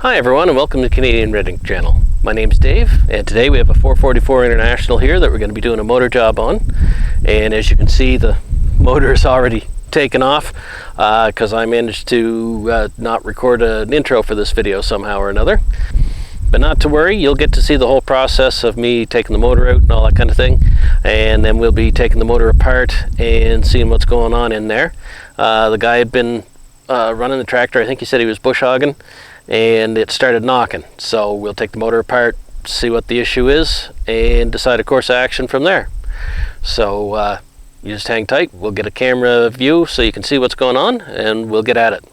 Hi everyone, and welcome to the Canadian Red Ink channel. My name's Dave, and today we have a 444 International here that we're going to be doing a motor job on. And as you can see, the motor is already taken off because I managed to not record an intro for this video somehow or another. But not to worry, you'll get to see the whole process of me taking the motor out and all that kind of thing. And then we'll be taking the motor apart and seeing what's going on in there. The guy had been running the tractor. I think he said he was bush hogging, and it started knocking. So we'll take the motor apart, see what the issue is, and decide a course of action from there. So you just hang tight. We'll get a camera view so you can see what's going on, and we'll get at it.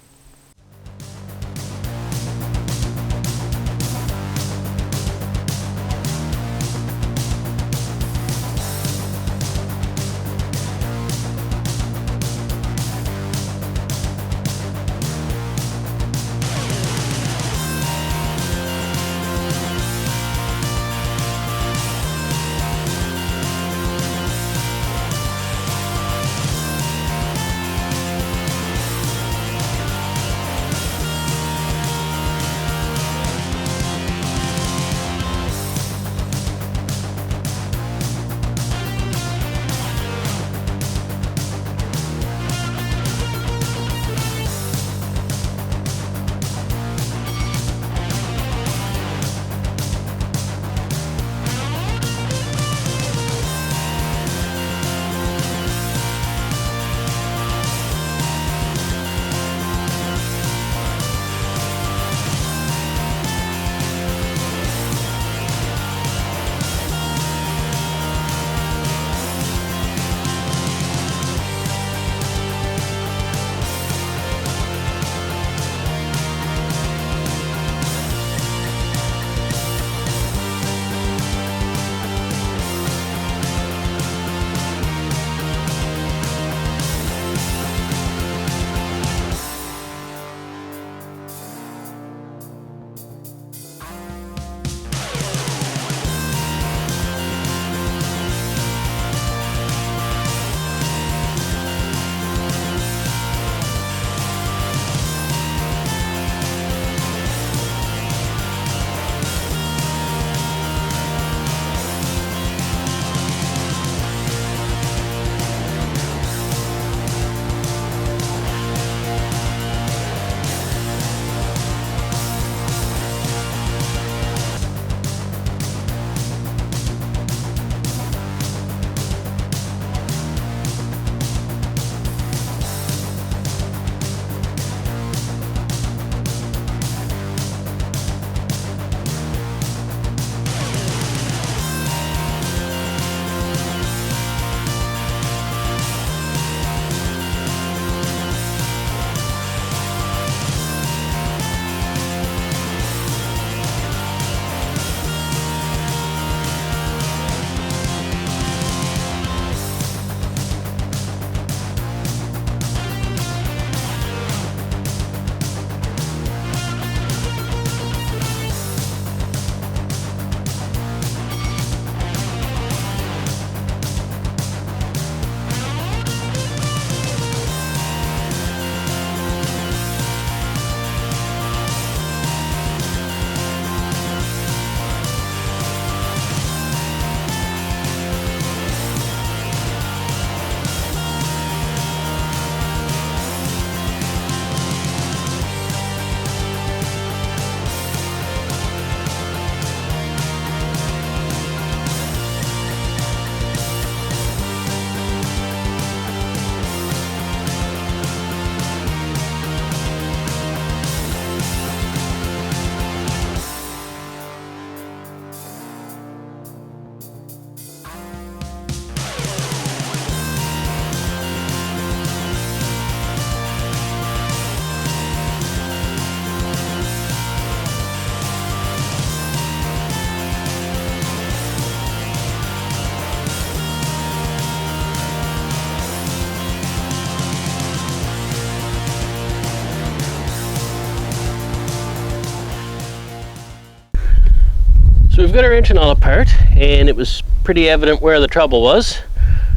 So we've got our engine all apart, and it was pretty evident where the trouble was.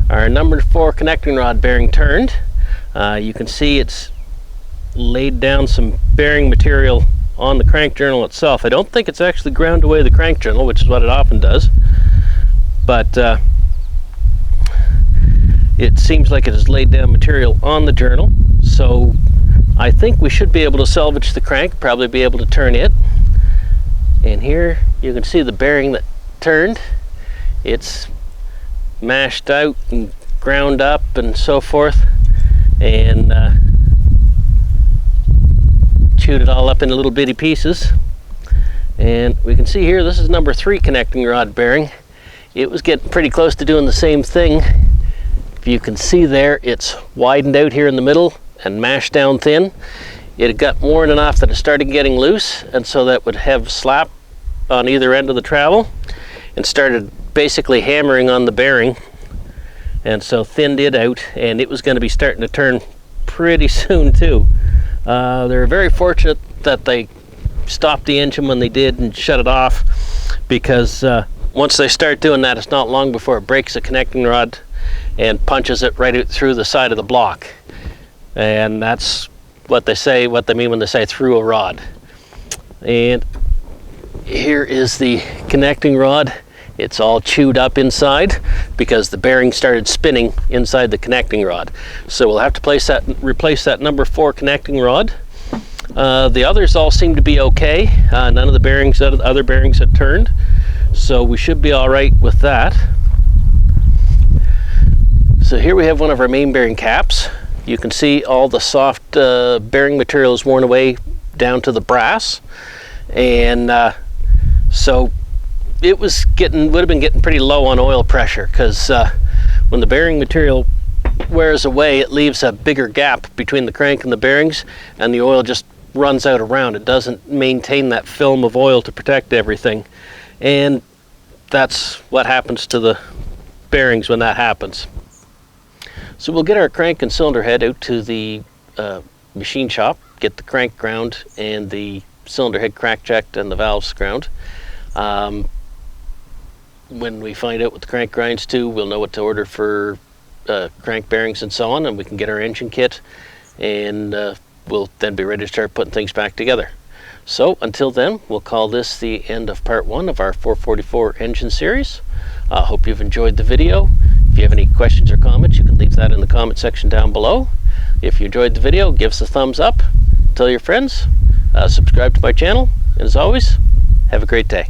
Our number 4 connecting rod bearing turned. You can see it's laid down some bearing material on the crank journal itself. I don't think it's actually ground away the crank journal, which is what it often does, but it seems like it has laid down material on the journal. So I think we should be able to salvage the crank, probably be able to turn it. And here you can see the bearing that turned. It's mashed out and ground up and so forth, and chewed it all up into little bitty pieces. And we can see here, this is number 3 connecting rod bearing. It was getting pretty close to doing the same thing. If you can see there, it's widened out here in the middle and mashed down thin. It had got worn enough that it started getting loose, and so that would have slap on either end of the travel, and started basically hammering on the bearing, and so thinned it out, and it was going to be starting to turn pretty soon too. They were very fortunate that they stopped the engine when they did and shut it off, because once they start doing that, it's not long before it breaks the connecting rod and punches it right out through the side of the block. And that's what they mean when they say through a rod. And here is the connecting rod. It's all chewed up inside because the bearing started spinning inside the connecting rod. So we'll have to replace that number 4 connecting rod. The others all seem to be okay. None of the other bearings had turned, so we should be all right with that. So here we have one of our main bearing caps. You can see all the soft bearing material is worn away down to the brass, and so it would have been getting pretty low on oil pressure, because when the bearing material wears away, it leaves a bigger gap between the crank and the bearings, and the oil just runs out around. It doesn't maintain that film of oil to protect everything, and that's what happens to the bearings when that happens. So we'll get our crank and cylinder head out to the machine shop, get the crank ground and the cylinder head crack checked and the valves ground. When we find out what the crank grinds to, we'll know what to order for crank bearings and so on, and we can get our engine kit, and we'll then be ready to start putting things back together. So until then, we'll call this the end of part 1 of our 444 engine series. I hope you've enjoyed the video. If you have any questions or comments, you can leave that in the comment section down below. If you enjoyed the video, give us a thumbs up, tell your friends, subscribe to my channel, and as always, have a great day.